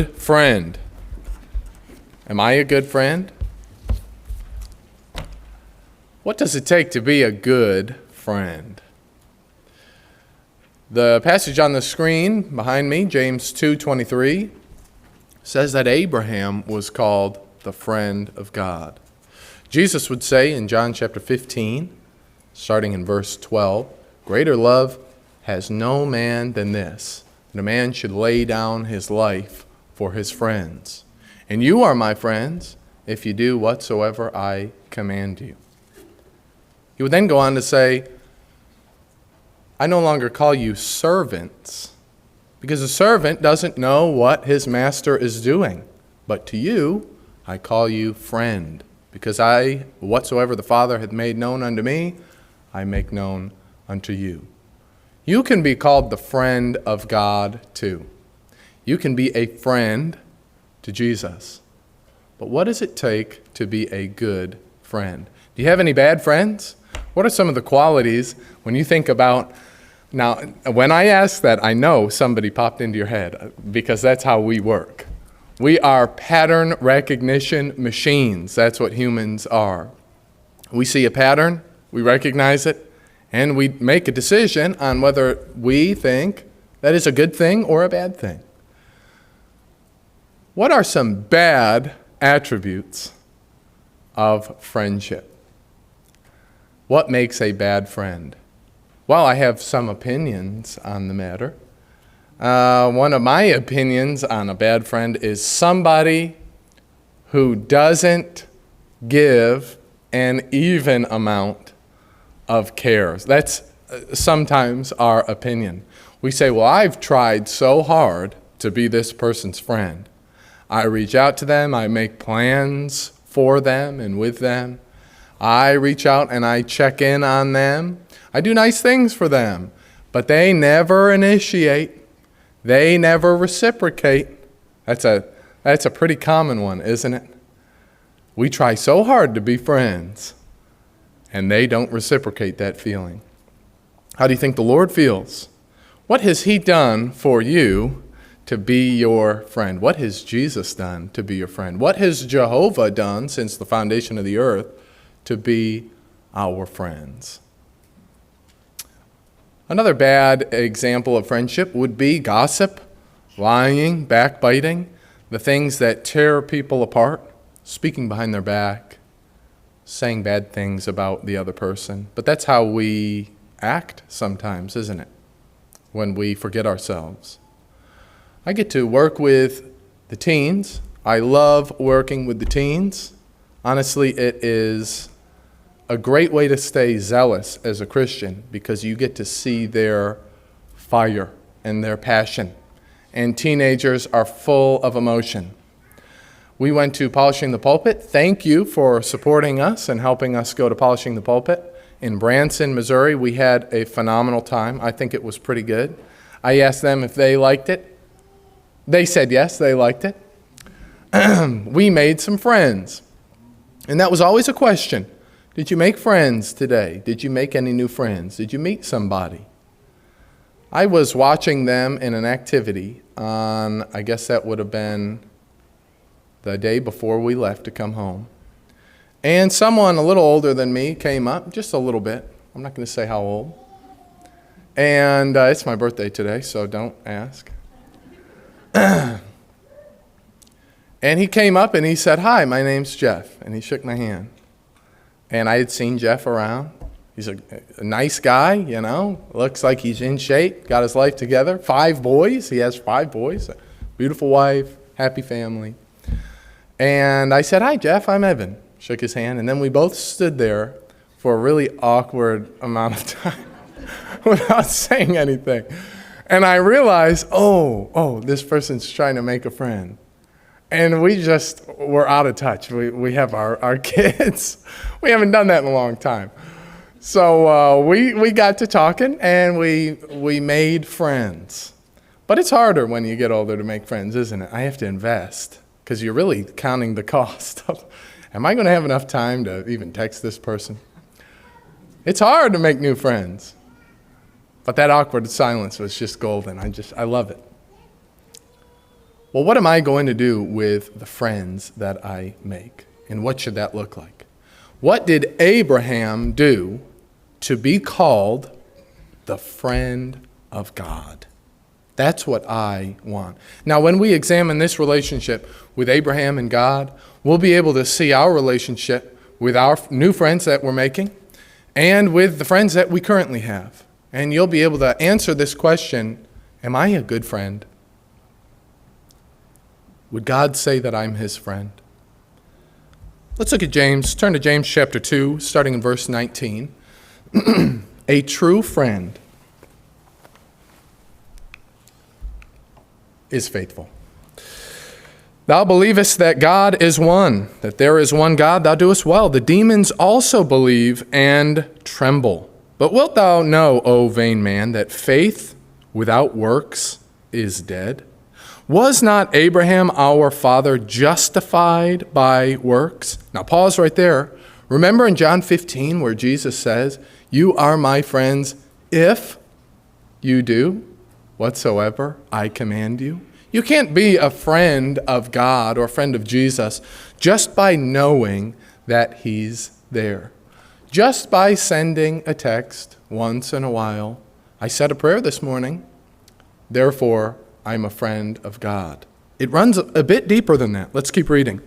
Friend. Am I a good friend? What does it take to be a good friend? The passage on the screen behind me, James 2:23, says that Abraham was called the friend of God. Jesus would say in John chapter 15, starting in verse 12, "Greater love has no man than this, that a man should lay down his life for his friends. And you are my friends if you do whatsoever I command you." He would then go on to say, "I no longer call you servants, because a servant doesn't know what his master is doing. But to you I call you friend, because whatsoever the Father hath made known unto me, I make known unto you." You can be called the friend of God too. You can be a friend to Jesus. But what does it take to be a good friend? Do you have any bad friends? What are some of the qualities when you think about... Now, when I ask that, I know somebody popped into your head, because that's how we work. We are pattern recognition machines. That's what humans are. We see a pattern, we recognize it, and we make a decision on whether we think that is a good thing or a bad thing. What are some bad attributes of friendship? What makes a bad friend? Well, I have some opinions on the matter. One of my opinions on a bad friend is somebody who doesn't give an even amount of care. That's sometimes our opinion. We say, well, I've tried so hard to be this person's friend. I reach out to them, I make plans for them and with them. I reach out and I check in on them. I do nice things for them, but they never initiate. They never reciprocate. That's a pretty common one, isn't it? We try so hard to be friends, and they don't reciprocate that feeling. How do you think the Lord feels? What has He done for you to be your friend? What has Jesus done to be your friend? What has Jehovah done since the foundation of the earth to be our friends? Another bad example of friendship would be gossip, lying, backbiting, the things that tear people apart, speaking behind their back, saying bad things about the other person. But that's how we act sometimes, isn't it? When we forget ourselves. I get to work with the teens. I love working with the teens. Honestly, it is a great way to stay zealous as a Christian, because you get to see their fire and their passion. And teenagers are full of emotion. We went to Polishing the Pulpit. Thank you for supporting us and helping us go to Polishing the Pulpit in Branson, Missouri. We had a phenomenal time. I think it was pretty good. I asked them if they liked it. They said yes, they liked it. We made some friends. And that was always a question. Did you make friends today? Did you make any new friends? Did you meet somebody? I was watching them in an activity on, I guess that would have been the day before we left to come home. And someone a little older than me came up, just a little bit. I'm not going to say how old. And it's my birthday today, so don't ask. And he came up and he said, "Hi, my name's Jeff." And he shook my hand. And I had seen Jeff around. He's a nice guy, you know. Looks like he's in shape, got his life together. 5 boys. He has 5 boys. A beautiful wife, happy family. And I said, "Hi, Jeff, I'm Evan." Shook his hand. And then we both stood there for a really awkward amount of time without saying anything. And I realized, oh, this person's trying to make a friend. And we just were out of touch. We have our kids. We haven't done that in a long time. So we got to talking, and we made friends. But it's harder when you get older to make friends, isn't it? I have to invest, because you're really counting the cost of, am I going to have enough time to even text this person? It's hard to make new friends. But that awkward silence was just golden. I love it. Well, what am I going to do with the friends that I make? And what should that look like? What did Abraham do to be called the friend of God? That's what I want. Now, when we examine this relationship with Abraham and God, we'll be able to see our relationship with our new friends that we're making and with the friends that we currently have. And you'll be able to answer this question, am I a good friend? Would God say that I'm his friend? Let's look at James. Turn to James chapter 2, starting in verse 19. A true friend is faithful. Thou believest that God is one, that there is one God, thou doest well. The demons also believe and tremble. But wilt thou know, O vain man, that faith without works is dead? Was not Abraham our father justified by works? Now pause right there. Remember in John 15 where Jesus says, you are my friends if you do whatsoever I command you. You can't be a friend of God or a friend of Jesus just by knowing that he's there. Just by sending a text once in a while. I said a prayer this morning, therefore I'm a friend of God. It runs a bit deeper than that. Let's keep reading.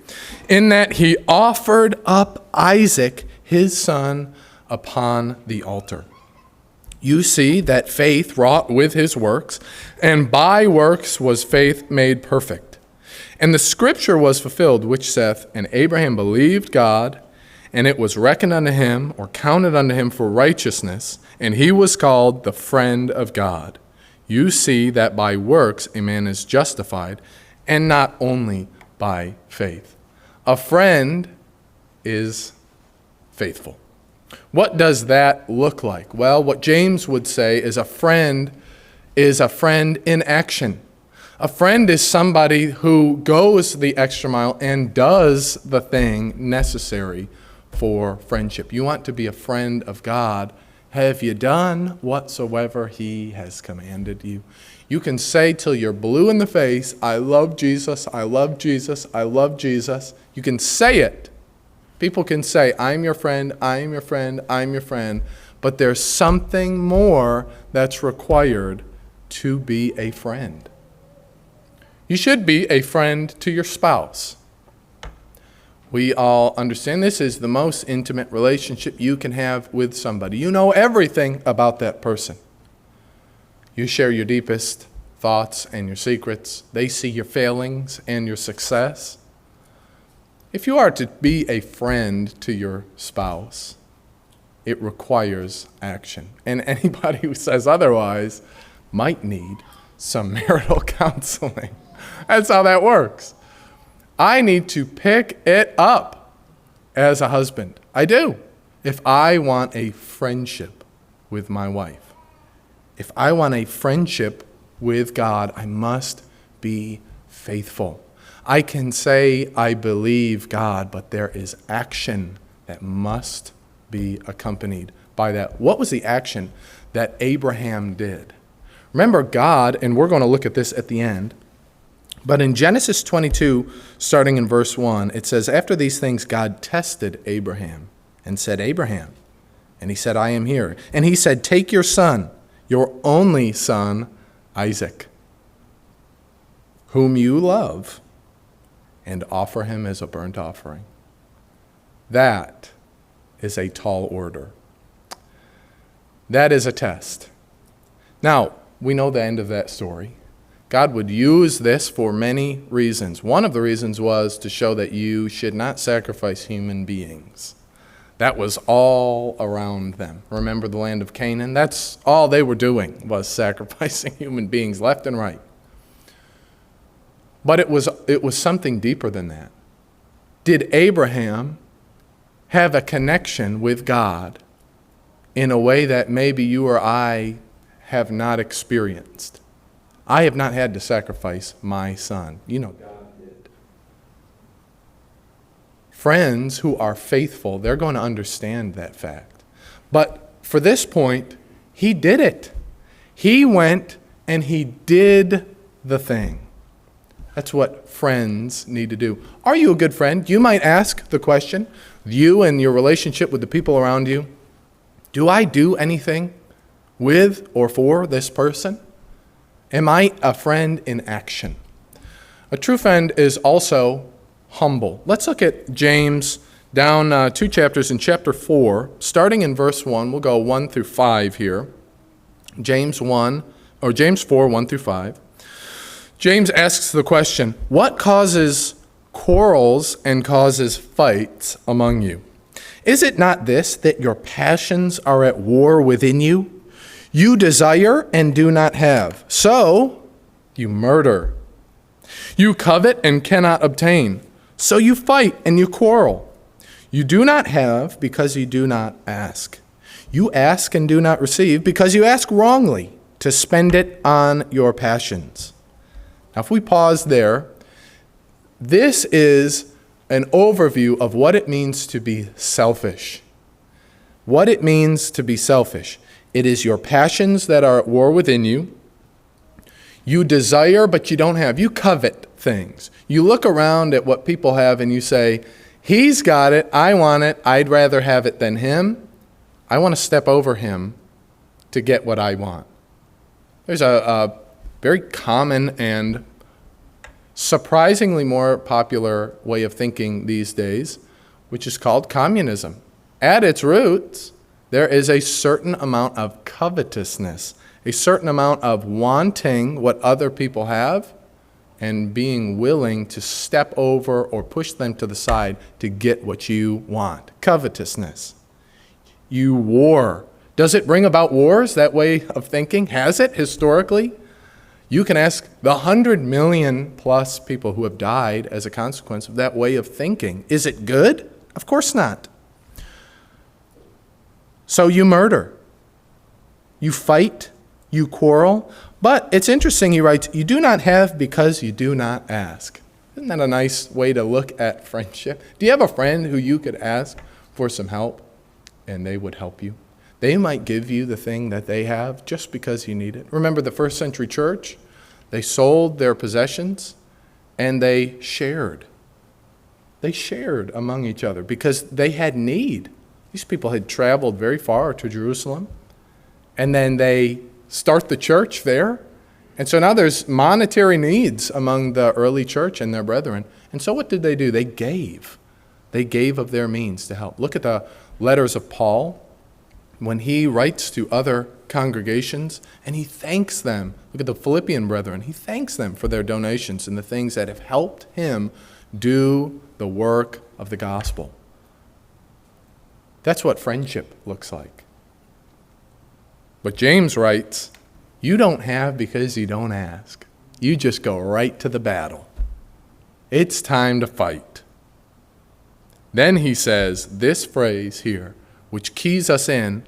In that he offered up Isaac, his son, upon the altar. You see that faith wrought with his works, and by works was faith made perfect. And the scripture was fulfilled, which saith, and Abraham believed God, and it was reckoned unto him, or counted unto him for righteousness, and he was called the friend of God. You see that by works a man is justified, and not only by faith. A friend is faithful. What does that look like? Well, what James would say is a friend in action. A friend is somebody who goes the extra mile and does the thing necessary for friendship. You want to be a friend of God. Have you done whatsoever he has commanded you? You can say till you're blue in the face, I love Jesus, I love Jesus, I love Jesus. You can say it. People can say, I'm your friend, I'm your friend, I'm your friend. But there's something more that's required to be a friend. You should be a friend to your spouse. We all understand this is the most intimate relationship you can have with somebody. You know everything about that person. You share your deepest thoughts and your secrets. They see your failings and your success. If you are to be a friend to your spouse, it requires action. And anybody who says otherwise might need some marital counseling. That's how that works. I need to pick it up as a husband. I do. If I want a friendship with my wife, if I want a friendship with God, I must be faithful. I can say I believe God, but there is action that must be accompanied by that. What was the action that Abraham did? Remember God, and we're going to look at this at the end, but in Genesis 22, starting in verse 1, it says, after these things God tested Abraham and said, Abraham. And he said, I am here. And he said, take your son, your only son, Isaac, whom you love, and offer him as a burnt offering. That is a tall order. That is a test. Now, we know the end of that story. God would use this for many reasons. One of the reasons was to show that you should not sacrifice human beings. That was all around them. Remember the land of Canaan? That's all they were doing, was sacrificing human beings left and right. But it was something deeper than that. Did Abraham have a connection with God in a way that maybe you or I have not experienced? I have not had to sacrifice my son. You know God did. Friends who are faithful, they're going to understand that fact. But for this point, he did it. He went and he did the thing. That's what friends need to do. Are you a good friend? You might ask the question, you and your relationship with the people around you, do I do anything with or for this person? Am I a friend in action? A true friend is also humble. Let's look at James down 2 chapters in chapter 4, starting in verse 1. We'll go 1 through 5 here. James 4, 1 through 5. James asks the question, what causes quarrels and causes fights among you? Is it not this, that your passions are at war within you? You desire and do not have, so you murder. You covet and cannot obtain, so you fight and you quarrel. You do not have because you do not ask. You ask and do not receive because you ask wrongly, to spend it on your passions. Now, if we pause there, this is an overview of what it means to be selfish. What it means to be selfish. It is your passions that are at war within you. You desire, but you don't have. You covet things. You look around at what people have and you say, he's got it, I want it, I'd rather have it than him. I want to step over him to get what I want. There's a very common and surprisingly more popular way of thinking these days, which is called communism. At its roots, there is a certain amount of covetousness, a certain amount of wanting what other people have and being willing to step over or push them to the side to get what you want. Covetousness. You war. Does it bring about wars, that way of thinking? Has it historically? You can ask the 100 million plus people who have died as a consequence of that way of thinking. Is it good? Of course not. So you murder. You fight. You quarrel. But it's interesting, he writes, you do not have because you do not ask. Isn't that a nice way to look at friendship? Do you have a friend who you could ask for some help and they would help you? They might give you the thing that they have just because you need it. Remember the first century church? They sold their possessions and they shared. They shared among each other because they had need. These people had traveled very far to Jerusalem, and then they start the church there. And so now there's monetary needs among the early church and their brethren. And so what did they do? They gave. They gave of their means to help. Look at the letters of Paul when he writes to other congregations and he thanks them. Look at the Philippian brethren. He thanks them for their donations and the things that have helped him do the work of the gospel. That's what friendship looks like. But James writes, you don't have because you don't ask. You just go right to the battle. It's time to fight. Then he says this phrase here, which keys us in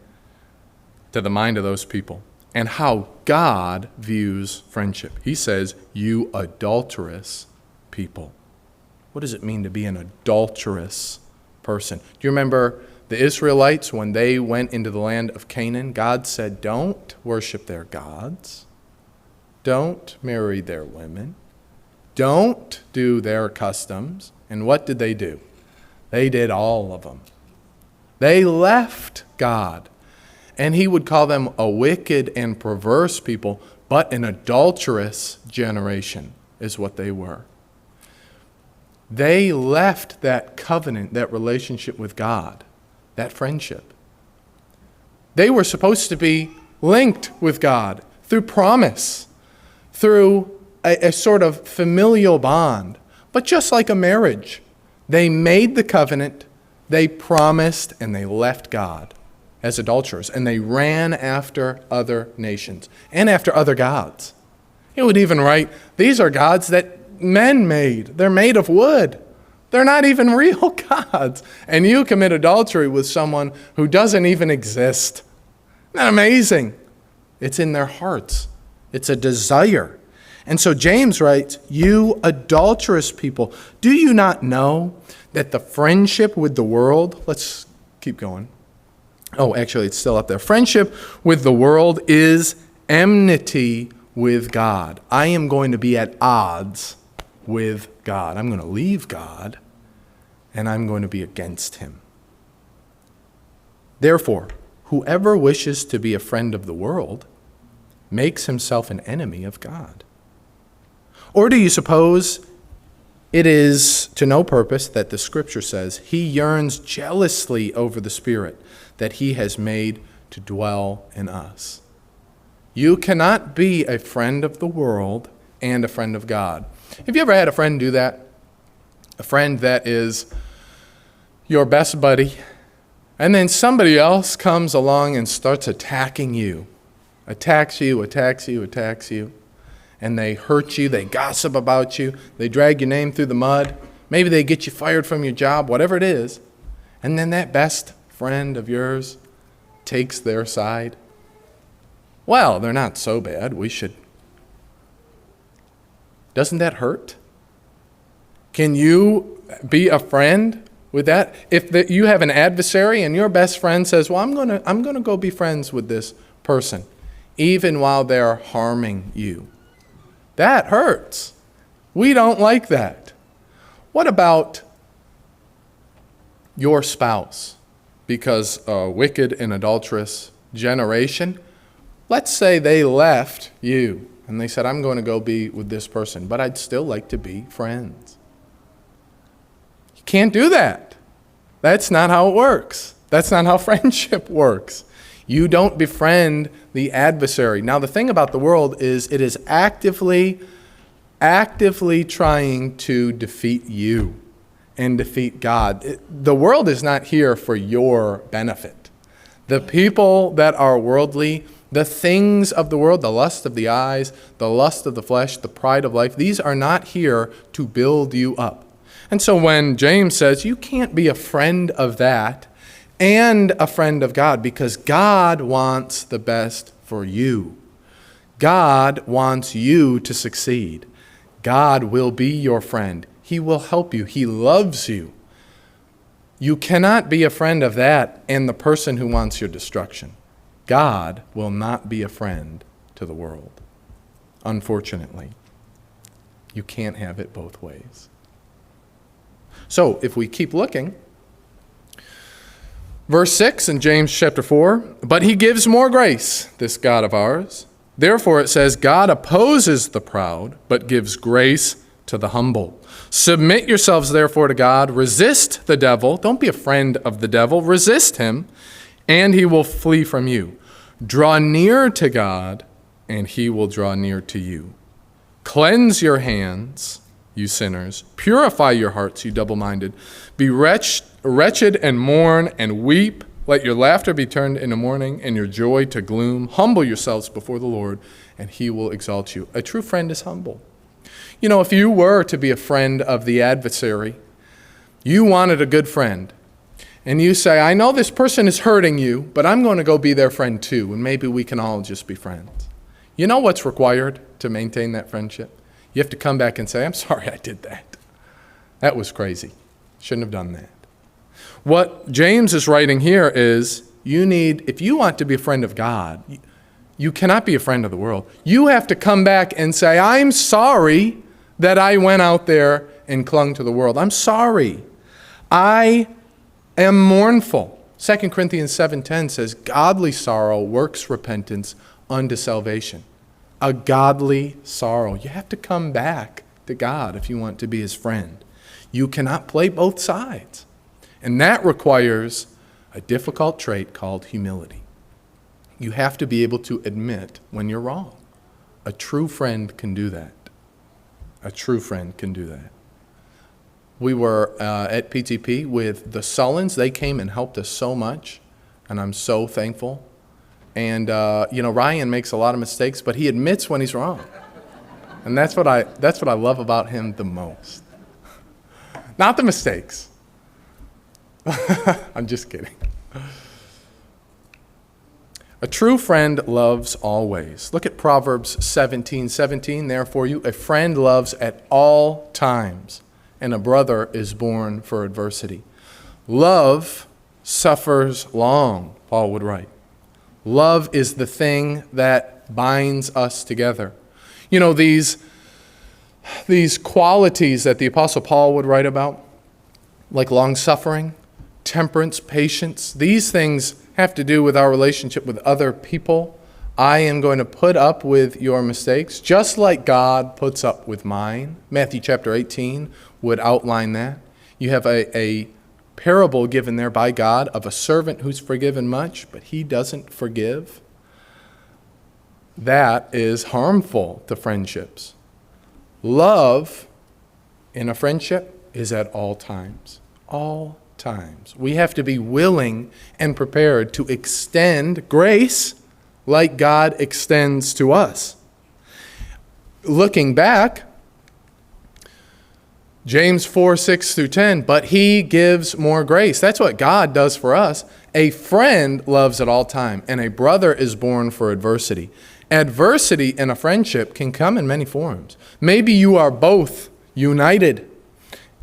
to the mind of those people and how God views friendship. He says, you adulterous people. What does it mean to be an adulterous person? Do you remember the Israelites, when they went into the land of Canaan? God said, don't worship their gods. Don't marry their women. Don't do their customs. And what did they do? They did all of them. They left God. And he would call them a wicked and perverse people, but an adulterous generation is what they were. They left that covenant, that relationship with God, that friendship. They were supposed to be linked with God through promise, through a sort of familial bond. But just like a marriage, they made the covenant, they promised, and they left God as adulterers, and they ran after other nations and after other gods. He would even write, these are gods that men made. They're made of wood. They're not even real gods. And you commit adultery with someone who doesn't even exist. Isn't that amazing? It's in their hearts. It's a desire. And so James writes, you adulterous people, do you not know that the friendship with the world, let's keep going. Oh, actually, it's still up there. Friendship with the world is enmity with God. I am going to be at odds with God. I'm going to leave God, and I'm going to be against him. Therefore, whoever wishes to be a friend of the world makes himself an enemy of God. Or do you suppose it is to no purpose that the Scripture says he yearns jealously over the Spirit that he has made to dwell in us? You cannot be a friend of the world and a friend of God. Have you ever had a friend do that? A friend that is your best buddy, and then somebody else comes along and starts attacking you. Attacks you, and they hurt you, they gossip about you, they drag your name through the mud, maybe they get you fired from your job, whatever it is, and then that best friend of yours takes their side. Well, they're not so bad, Doesn't that hurt? Can you be a friend with that? If you have an adversary and your best friend says, well, I'm going to go be friends with this person, even while they're harming you. That hurts. We don't like that. What about your spouse? Because a wicked and adulterous generation, let's say they left you and they said, I'm going to go be with this person, but I'd still like to be friends. You can't do that. That's not how it works. That's not how friendship works. You don't befriend the adversary. Now, the thing about the world is it is actively trying to defeat you and defeat God. The world is not here for your benefit. The people that are worldly, the things of the world, the lust of the eyes, the lust of the flesh, the pride of life, these are not here to build you up. And so when James says you can't be a friend of that and a friend of God, because God wants the best for you. God wants you to succeed. God will be your friend. He will help you. He loves you. You cannot be a friend of that and the person who wants your destruction. God will not be a friend to the world. Unfortunately, you can't have it both ways. So if we keep looking, verse 6 in James chapter 4, but he gives more grace, this God of ours. Therefore it says, God opposes the proud, but gives grace to the humble. Submit yourselves therefore to God. Resist the devil. Don't be a friend of the devil. Resist him, and he will flee from you. Draw near to God, and he will draw near to you. Cleanse your hands, you sinners. Purify your hearts, you double-minded. Be wretched and mourn and weep. Let your laughter be turned into mourning and your joy to gloom. Humble yourselves before the Lord, and he will exalt you. A true friend is humble. You know, if you were to be a friend of the adversary, you wanted a good friend, and you say, I know this person is hurting you, but I'm going to go be their friend too, and maybe we can all just be friends. You know what's required to maintain that friendship? You have to come back and say, I'm sorry I did that. That was crazy. Shouldn't have done that. What James is writing here is, if you want to be a friend of God, you cannot be a friend of the world. You have to come back and say, I'm sorry that I went out there and clung to the world. I'm sorry. I am mournful. 2 Corinthians 7:10 says, godly sorrow works repentance unto salvation. A godly sorrow. You have to come back to God if you want to be his friend. You cannot play both sides. And that requires a difficult trait called humility. You have to be able to admit when you're wrong. A true friend can do that. A true friend can do that. We were at PTP with the Sullins. They came and helped us so much, and I'm so thankful. And Ryan makes a lot of mistakes, but he admits when he's wrong. And that's what I love about him the most. Not the mistakes. I'm just kidding. A true friend loves always. Look at Proverbs 17:17. Therefore a friend loves at all times, and a brother is born for adversity. Love suffers long, Paul would write. Love is the thing that binds us together. You know, these These qualities that the Apostle Paul would write about, like long-suffering, temperance, patience, these things have to do with our relationship with other people. I am going to put up with your mistakes, just like God puts up with mine. Matthew chapter 18 would outline that. You have a parable given there by God of a servant who's forgiven much, but he doesn't forgive. That is harmful to friendships. Love in a friendship is at all times. All times. We have to be willing and prepared to extend grace like God extends to us. Looking back, James 4:6-10, but he gives more grace. That's what God does for us. A friend loves at all time, and a brother is born for adversity. Adversity in a friendship can come in many forms. Maybe you are both united,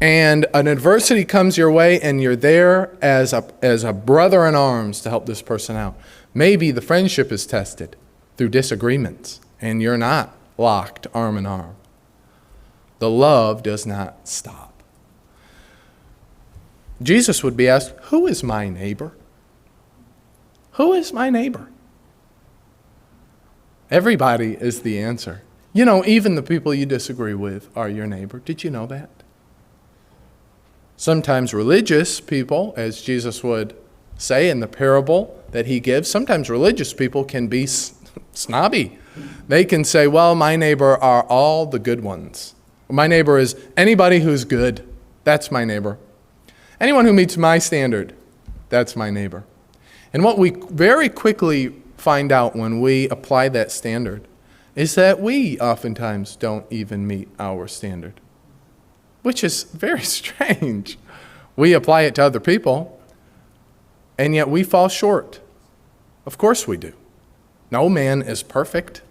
and an adversity comes your way, and you're there as a brother in arms to help this person out. Maybe the friendship is tested through disagreements, and you're not locked arm in arm. The love does not stop. Jesus would be asked, who is my neighbor? Who is my neighbor? Everybody is the answer. You know, even the people you disagree with are your neighbor. Did you know that? Sometimes religious people, as Jesus would say in the parable that he gives, sometimes religious people can be snobby. They can say, well, my neighbor are all the good ones. My neighbor is anybody who's good. That's my neighbor. Anyone who meets my standard, that's my neighbor. And what we very quickly find out when we apply that standard is that we oftentimes don't even meet our standard, which is very strange. We apply it to other people, and yet we fall short. Of course we do. No man is perfect.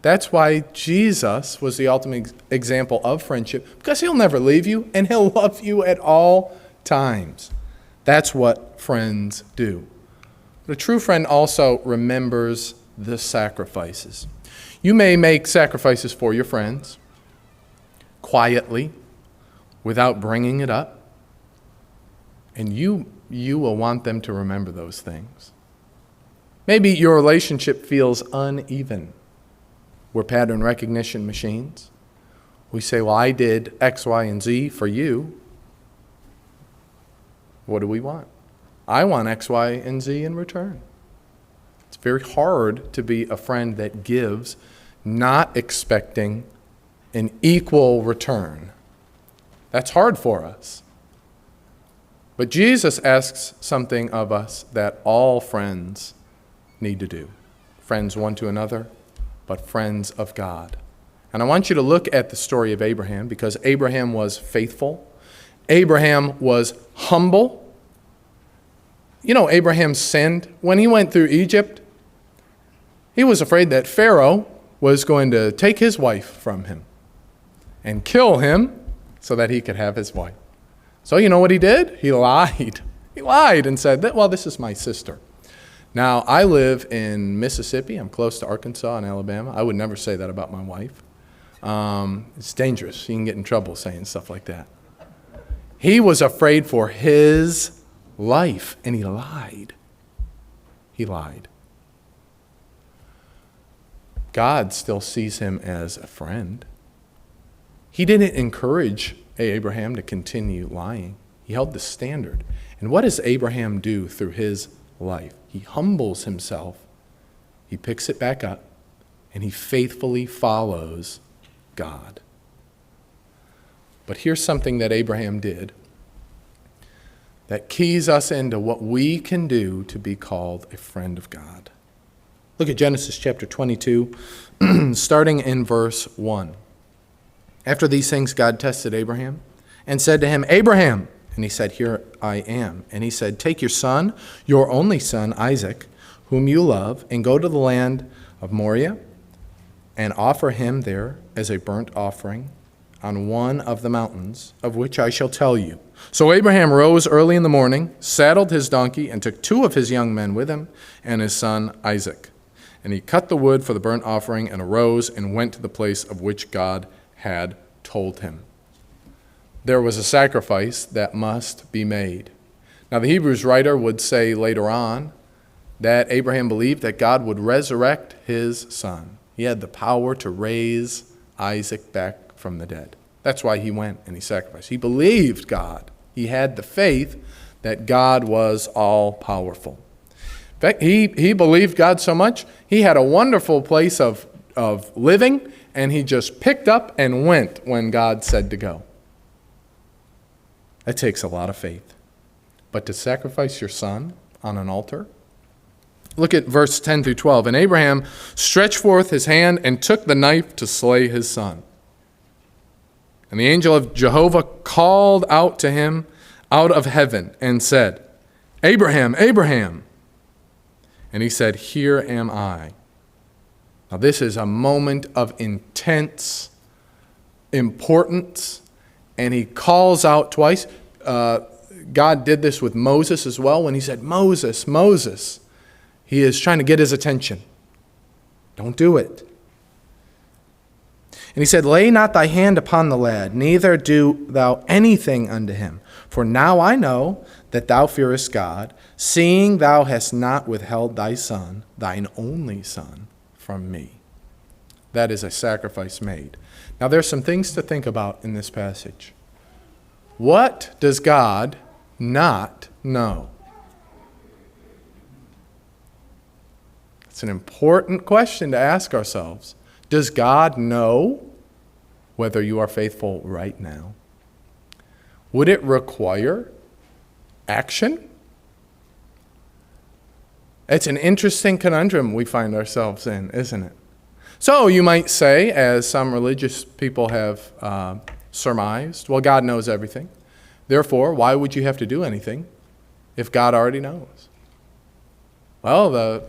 That's why Jesus was the ultimate example of friendship, because he'll never leave you, and he'll love you at all times. That's what friends do. But a true friend also remembers the sacrifices. You may make sacrifices for your friends, quietly, without bringing it up, and you will want them to remember those things. Maybe your relationship feels uneven. We're pattern recognition machines. We say, well, I did X, Y, and Z for you. What do we want? I want X, Y, and Z in return. It's very hard to be a friend that gives, not expecting an equal return. That's hard for us. But Jesus asks something of us that all friends need to do. Friends one to another, but friends of God. And I want you to look at the story of Abraham, because Abraham was faithful. Abraham was humble. You know, Abraham sinned. When he went through Egypt, he was afraid that Pharaoh was going to take his wife from him and kill him so that he could have his wife. So you know what he did? He lied. He lied and said, well, this is my sister. Now, I live in Mississippi. I'm close to Arkansas and Alabama. I would never say that about my wife. It's dangerous. You can get in trouble saying stuff like that. He was afraid for his life, and he lied. He lied. God still sees him as a friend. He didn't encourage Abraham to continue lying. He held the standard. And what does Abraham do through his life? He humbles himself, he picks it back up, and he faithfully follows God. But here's something that Abraham did that keys us into what we can do to be called a friend of God. Look at Genesis chapter 22, starting in verse 1. After these things, God tested Abraham and said to him, Abraham. And he said, here I am. And he said, take your son, your only son, Isaac, whom you love, and go to the land of Moriah and offer him there as a burnt offering on one of the mountains of which I shall tell you. So Abraham rose early in the morning, saddled his donkey, and took 2 of his young men with him and his son Isaac. And he cut the wood for the burnt offering and arose and went to the place of which God had told him. There was a sacrifice that must be made. Now, the Hebrews writer would say later on that Abraham believed that God would resurrect his son. He had the power to raise Isaac back from the dead. That's why he went and he sacrificed. He believed God. He had the faith that God was all-powerful. In fact, he believed God so much, he had a wonderful place of living, and he just picked up and went when God said to go. That takes a lot of faith. But to sacrifice your son on an altar? Look at verse 10 through 12. And Abraham stretched forth his hand and took the knife to slay his son. And the angel of Jehovah called out to him out of heaven and said, Abraham, Abraham. And he said, Here am I. Now this is a moment of intense importance, and he calls out twice. God did this with Moses as well when he said, Moses, Moses. He is trying to get his attention. Don't do it. And he said, Lay not thy hand upon the lad, neither do thou anything unto him. For now I know that thou fearest God, seeing thou hast not withheld thy son, thine only son, from me. That is a sacrifice made. Now there's some things to think about in this passage. What does God not know? It's an important question to ask ourselves. Does God know whether you are faithful right now? Would it require action? It's an interesting conundrum we find ourselves in, isn't it? So you might say, as some religious people have surmised, well, God knows everything. Therefore, why would you have to do anything if God already knows? Well, the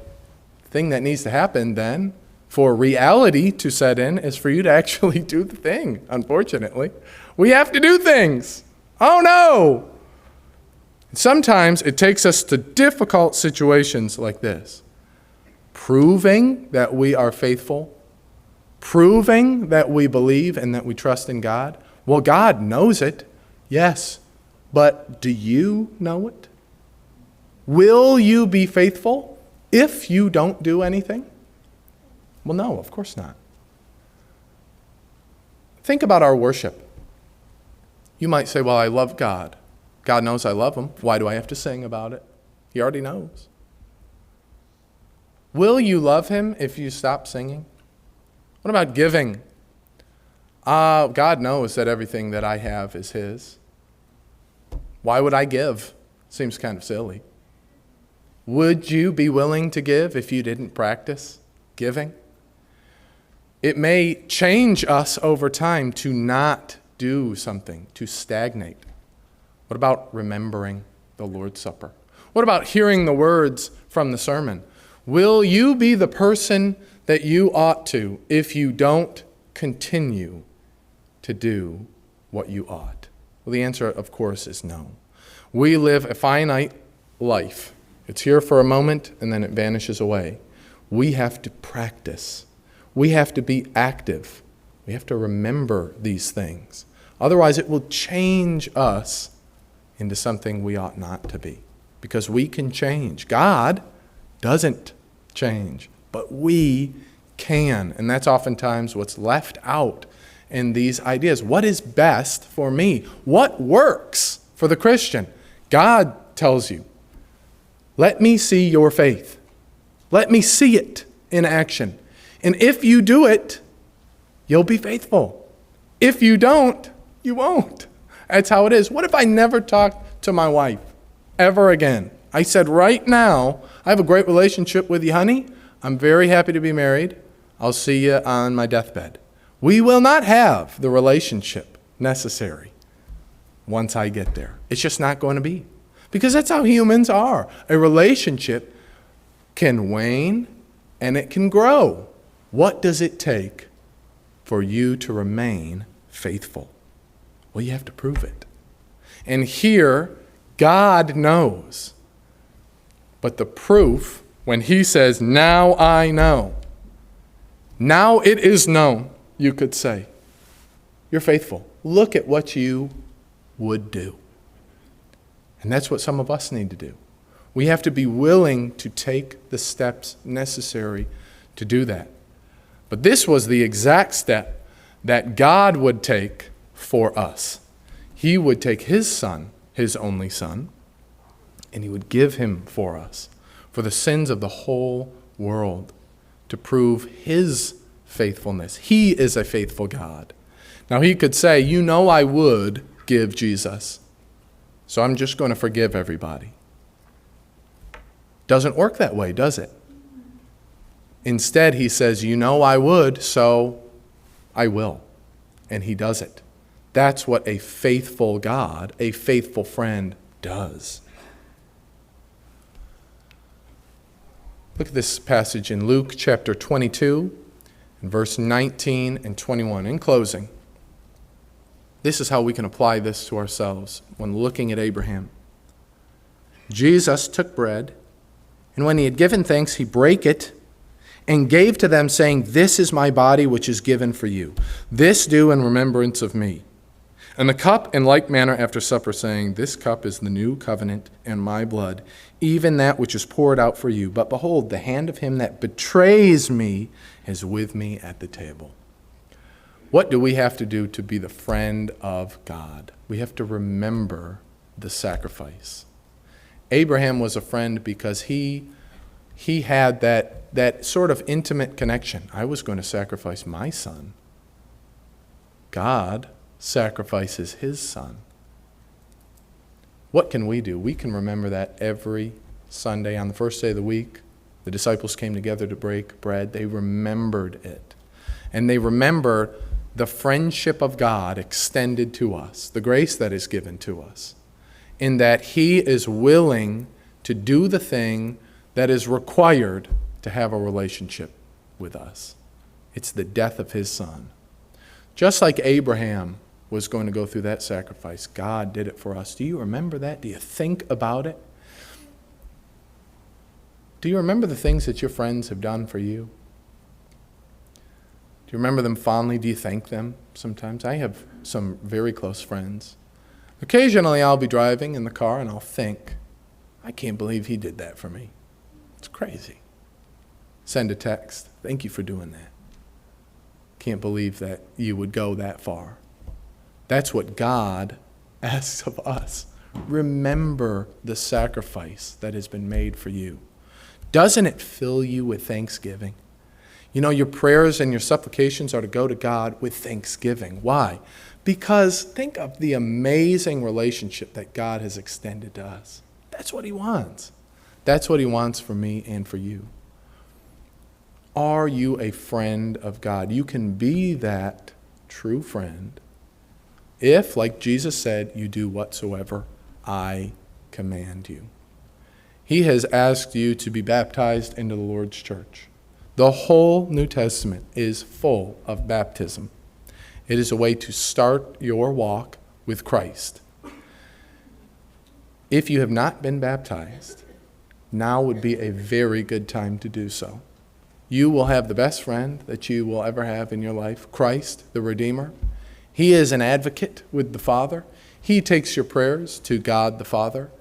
thing that needs to happen then for reality to set in is for you to actually do the thing, unfortunately. We have to do things. Oh no! Sometimes it takes us to difficult situations like this. Proving that we are faithful, proving that we believe and that we trust in God. Well, God knows it, yes, but do you know it? Will you be faithful if you don't do anything? Well, no, of course not. Think about our worship. You might say, well, I love God. God knows I love him. Why do I have to sing about it? He already knows. Will you love him if you stop singing? What about giving? God knows that everything that I have is his. Why would I give? Seems kind of silly. Would you be willing to give if you didn't practice giving? It may change us over time to not do something, to stagnate. What about remembering the Lord's Supper? What about hearing the words from the sermon? Will you be the person that you ought to if you don't continue to do what you ought? Well, the answer, of course, is no. We live a finite life. It's here for a moment, and then it vanishes away. We have to practice. We have to be active. We have to remember these things. Otherwise, it will change us into something we ought not to be. Because we can change. God doesn't change, but we can. And that's oftentimes what's left out in these ideas. What is best for me? What works for the Christian? God tells you, let me see your faith. Let me see it in action. And if you do it, you'll be faithful. If you don't, you won't. That's how it is. What if I never talked to my wife ever again? I said, right now, I have a great relationship with you, honey. I'm very happy to be married. I'll see you on my deathbed. We will not have the relationship necessary once I get there. It's just not going to be. Because that's how humans are. A relationship can wane and it can grow. What does it take for you to remain faithful? Well, you have to prove it. And here, God knows. But the proof, when he says, now I know, now it is known, you could say. You're faithful. Look at what you would do. And that's what some of us need to do. We have to be willing to take the steps necessary to do that. But this was the exact step that God would take for us. He would take his son, his only son, and he would give him for us, for the sins of the whole world, to prove his faithfulness. He is a faithful God. Now he could say, you know I would give Jesus, so I'm just going to forgive everybody. Doesn't work that way, does it? Instead, he says, you know I would, so I will. And he does it. That's what a faithful God, a faithful friend, does. Look at this passage in Luke chapter 22, and verse 19 and 21. In closing, this is how we can apply this to ourselves when looking at Abraham. Jesus took bread, and when he had given thanks, he brake it and gave to them, saying, this is my body which is given for you. This do in remembrance of me. And the cup in like manner after supper, saying, this cup is the new covenant in my blood, even that which is poured out for you. But behold, the hand of him that betrays me is with me at the table. What do we have to do to be the friend of God? We have to remember the sacrifice. Abraham was a friend because he had that sort of intimate connection. I was going to sacrifice my son. God sacrifices his son. What can we do? We can remember that every Sunday. On the first day of the week, the disciples came together to break bread. They remembered it. And they remember the friendship of God extended to us, the grace that is given to us, in that he is willing to do the thing that is required to have a relationship with us. It's the death of his son. Just like Abraham was going to go through that sacrifice, God did it for us. Do you remember that? Do you think about it? Do you remember the things that your friends have done for you? Do you remember them fondly? Do you thank them sometimes? I have some very close friends. Occasionally I'll be driving in the car and I'll think, I can't believe he did that for me. It's crazy. Send a text. Thank you for doing that. Can't believe that you would go that far. That's what God asks of us. Remember the sacrifice that has been made for you. Doesn't it fill you with thanksgiving? You know, your prayers and your supplications are to go to God with thanksgiving. Why? Because think of the amazing relationship that God has extended to us. That's what he wants. That's what he wants for me and for you. Are you a friend of God? You can be that true friend if, like Jesus said, you do whatsoever I command you. He has asked you to be baptized into the Lord's church. The whole New Testament is full of baptism. It is a way to start your walk with Christ. If you have not been baptized, now would be a very good time to do so. You will have the best friend that you will ever have in your life, Christ, the Redeemer. He is an advocate with the Father. He takes your prayers to God the Father,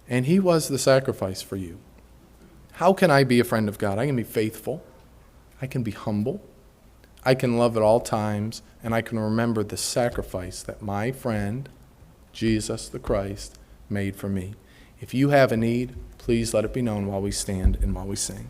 and he was the sacrifice for you. How can I be a friend of God? I can be faithful. I can be humble. I can love at all times, and I can remember the sacrifice that my friend, Jesus the Christ, made for me. If you have a need, please let it be known while we stand and while we sing.